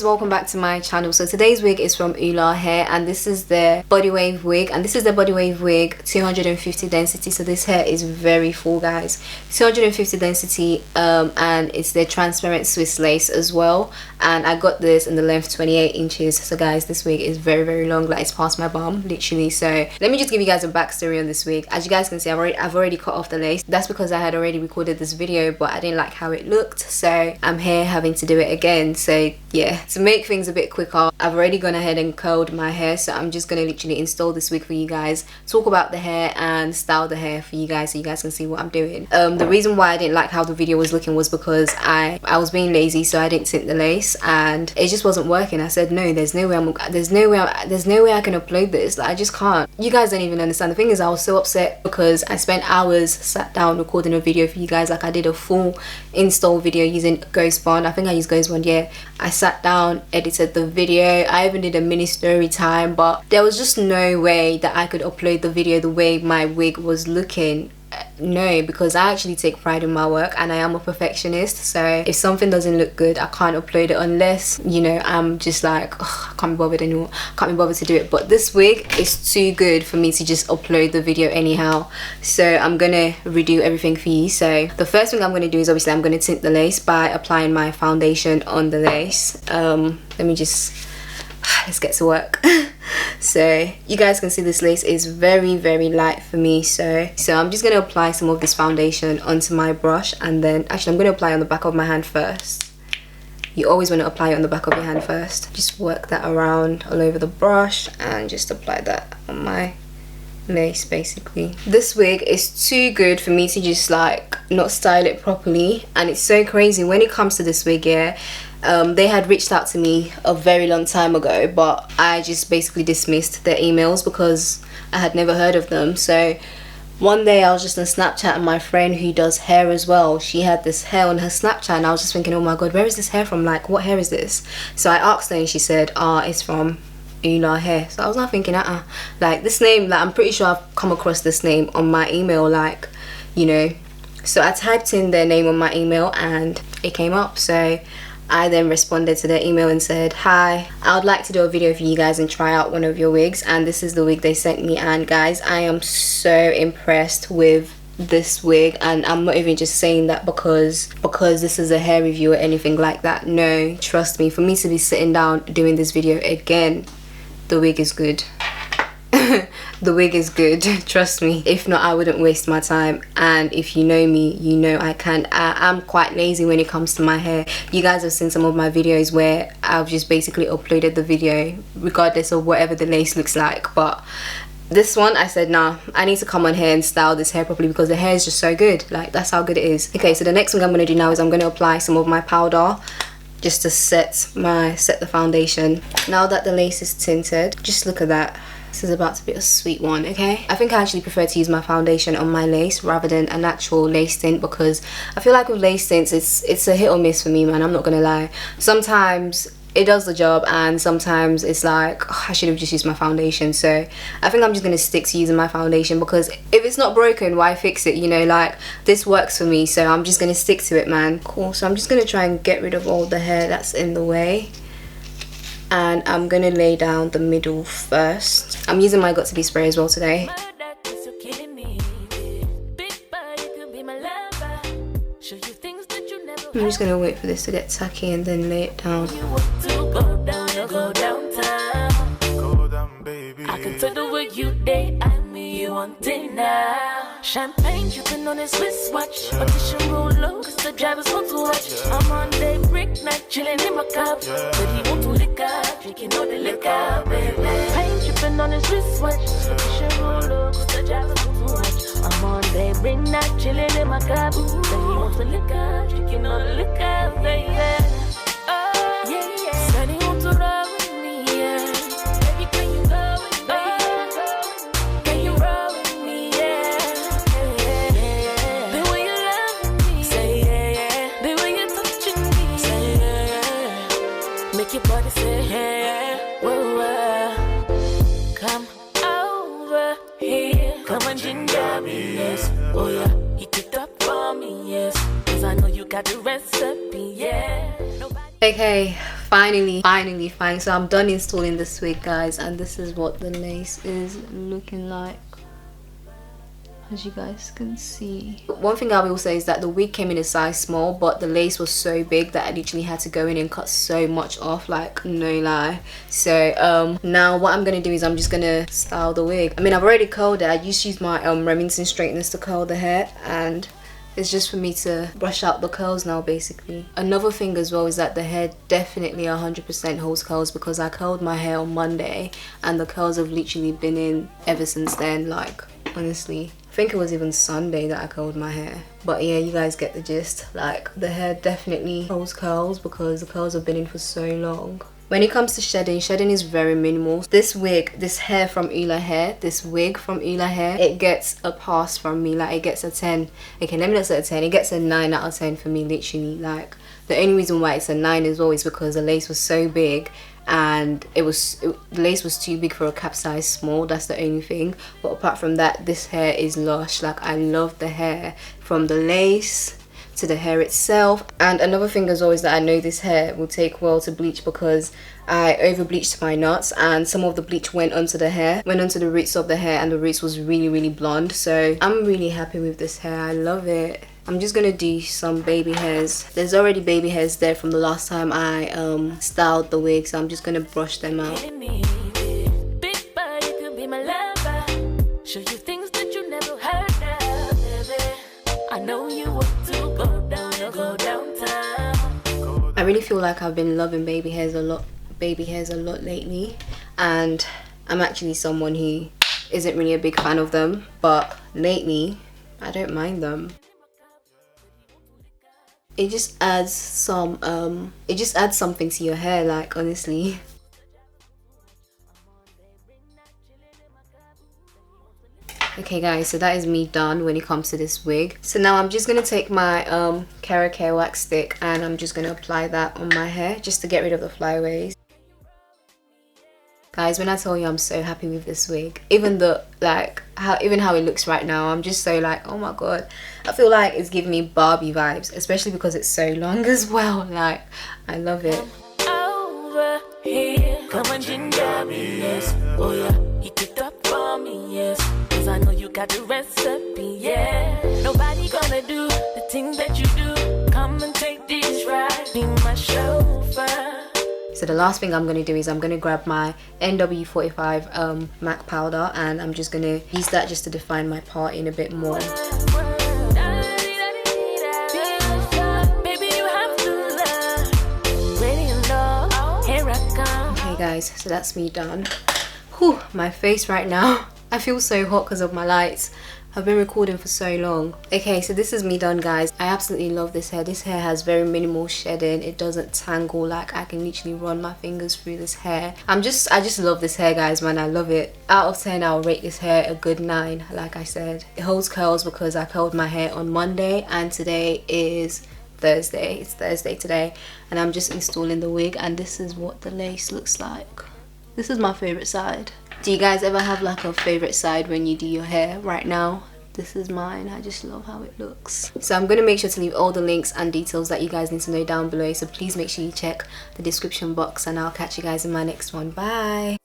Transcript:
welcome back to my channel. So today's wig is from Ula Hair, and this is the body wave wig, and this is the body wave wig 250 density. So this hair is very full, guys. 250 density, and it's the transparent Swiss lace as well, and I got this in the length 28 inches. So guys, this wig is very long, like it's past my bum literally. So let me just give you guys a backstory on this wig. As you guys can see, I've already cut off the lace. That's because I had already recorded this video, but I didn't like how it looked, so I'm here having to do it again. So yeah, to make things a bit quicker, I've already gone ahead and curled my hair, so I'm just gonna literally install this wig for you guys, talk about the hair and style the hair for you guys so you guys can see what I'm doing. The reason why I didn't like how the video was looking was because I was being lazy, so I didn't tint the lace and it just wasn't working. I said no, there's no way I can upload this, like I just can't. You guys don't even understand. The thing is, I was so upset because I spent hours sat down recording a video for you guys. Like I did a full install video using Ghost Bond. I think I used Ghost Bond, yeah. I sat down, edited the video, I even did a mini story time, but there was just no way that I could upload the video the way my wig was looking. No, because I actually take pride in my work and I am a perfectionist, so if something doesn't look good, I can't upload it unless, you know, I'm just like, I can't be bothered anymore, can't be bothered to do it. But this wig is too good for me to just upload the video anyhow, so I'm gonna redo everything for you. So the first thing I'm gonna do is obviously I'm gonna tint the lace by applying my foundation on the lace. Let me just, let's get to work. So you guys can see this lace is very light for me, so I'm just going to apply some of this foundation onto my brush, and then actually I'm going to apply on the back of my hand first. You always want to apply it on the back of your hand first. Just work that around all over the brush and just apply that on my lace basically. This wig is too good for me to just like not style it properly, and it's so crazy when it comes to this wig, yeah. They had reached out to me a very long time ago, but I just basically dismissed their emails because I had never heard of them. So one day I was just on Snapchat, and my friend who does hair as well, she had this hair on her Snapchat, and I was just thinking, oh my god, where is this hair from? Like, what hair is this? So I asked her and she said, it's from Ula Hair. So I was not thinking, like this name, like I'm pretty sure I've come across this name on my email, like, you know. So I typed in their name on my email and it came up. So I then responded to their email and said, hi, I would like to do a video for you guys and try out one of your wigs, and this is the wig they sent me. And guys, I am so impressed with this wig, and I'm not even just saying that because this is a hair review or anything like that. No, trust me, for me to be sitting down doing this video again, the wig is good. The wig is good, trust me. If not, I wouldn't waste my time, and if you know me, you know I'm quite lazy when it comes to my hair. You guys have seen some of my videos where I've just basically uploaded the video regardless of whatever the lace looks like, but this one I said, nah, I need to come on here and style this hair properly because the hair is just so good. Like, that's how good it is. Okay, so the next thing I'm going to do now is I'm going to apply some of my powder just to set the foundation. Now that the lace is tinted, just look at that. This is about to be a sweet one, okay? I think I actually prefer to use my foundation on my lace rather than an actual lace tint, because I feel like with lace tints, it's a hit or miss for me, man. I'm not gonna lie. Sometimes it does the job and sometimes it's like, I should have just used my foundation. So I think I'm just gonna stick to using my foundation, because if it's not broken, why fix it, you know? Like, this works for me, so I'm just gonna stick to it, man. Cool. So I'm just gonna try and get rid of all the hair that's in the way, and I'm gonna lay down the middle first. I'm using my Got To Be spray as well today. I'm just gonna wait for this to get tacky and then lay it down. I can tell the way you date, I mean you want it now. Champagne dripping on his wristwatch, but you should roll low, cause the drivers want to watch. I'm on day break night, chilling in my cup, but he want to lick up, drinking all the liquor, baby. Pain dripping on his wristwatch, but you should roll low, cause the drivers want to watch. I'm on day break night, chilling in my cup, but he want to lick up, drinking all the liquor, baby. Oh, yeah. Said he want to roll with me, yeah. Baby, can you go with me? Can you roll with me, yeah? The way you love me, say yeah. The way you touching me, say yeah. Make your body say yeah. Whoa, whoa. Come over here, come and ginger me, yes. Oh yeah, heat it up for me, yes. Cause I know you got the recipe, yeah. Okay, finally fine. So I'm done installing this wig, guys, and this is what the lace is looking like, as you guys can see. One thing I will say is that the wig came in a size small, but the lace was so big that I literally had to go in and cut so much off, like no lie. So now what I'm gonna do is I'm just gonna style the wig. I mean, I've already curled it. I just used my Remington straighteners to curl the hair, and it's just for me to brush out the curls now, basically. Another thing as well is that the hair definitely 100% holds curls, because I curled my hair on Monday and the curls have literally been in ever since then. Like, honestly, I think it was even Sunday that I curled my hair. But yeah, you guys get the gist. Like, the hair definitely holds curls because the curls have been in for so long. When it comes to shedding is very minimal. This wig, this hair from Ula Hair, this wig from Ula Hair, it gets a pass from me. Like, it gets a 10. Okay, let me not say a 10. It gets a 9 out of 10 for me, literally. Like, the only reason why it's a 9 as well is because the lace was so big, and the lace was too big for a cap size small. That's the only thing. But apart from that, this hair is lush. Like, I love the hair, from the lace to the hair itself. And another thing as well is that I know this hair will take well to bleach, because I over bleached my knots and some of the bleach went onto the hair, went onto the roots of the hair, and the roots was really blonde. So I'm really happy with this hair. I love it. I'm just gonna do some baby hairs. There's already baby hairs there from the last time I styled the wig, so I'm just gonna brush them out. I really feel like I've been loving baby hairs a lot lately, and I'm actually someone who isn't really a big fan of them, but lately I don't mind them. It just adds some something to your hair, like, honestly. Okay guys, so that is me done when it comes to this wig. So now I'm just gonna take my carrot hair wax stick and I'm just gonna apply that on my hair just to get rid of the flyaways. Guys, when I tell you I'm so happy with this wig, even how it looks right now, I'm just so like, oh my god. I feel like it's giving me Barbie vibes, especially because it's so long as well. Like, I love it. Over here, come on, ginger me, yes. Oh yeah, heat it up for me, yes. Cause I know you got the recipe, yeah. Nobody gonna do the things that you do. Come and take this ride, be my chauffeur. So the last thing I'm going to do is I'm going to grab my NW45 MAC powder, and I'm just going to use that just to define my part in a bit more. Okay guys, so that's me done. Whew, my face right now. I feel so hot because of my lights. I've been recording for so long. Okay, so this is me done, guys. I absolutely love this hair. This hair has very minimal shedding. It doesn't tangle. Like, I can literally run my fingers through this hair. I just love this hair, guys, man. I love it. Out of 10, I'll rate this hair a good 9, like I said. It holds curls because I curled my hair on Monday, and today is Thursday. It's Thursday today, and I'm just installing the wig, and this is what the lace looks like. This is my favorite side. Do you guys ever have like a favorite side when you do your hair? Right now, this is mine. I just love how it looks. So I'm going to make sure to leave all the links and details that you guys need to know down below. So please make sure you check the description box, and I'll catch you guys in my next one. Bye.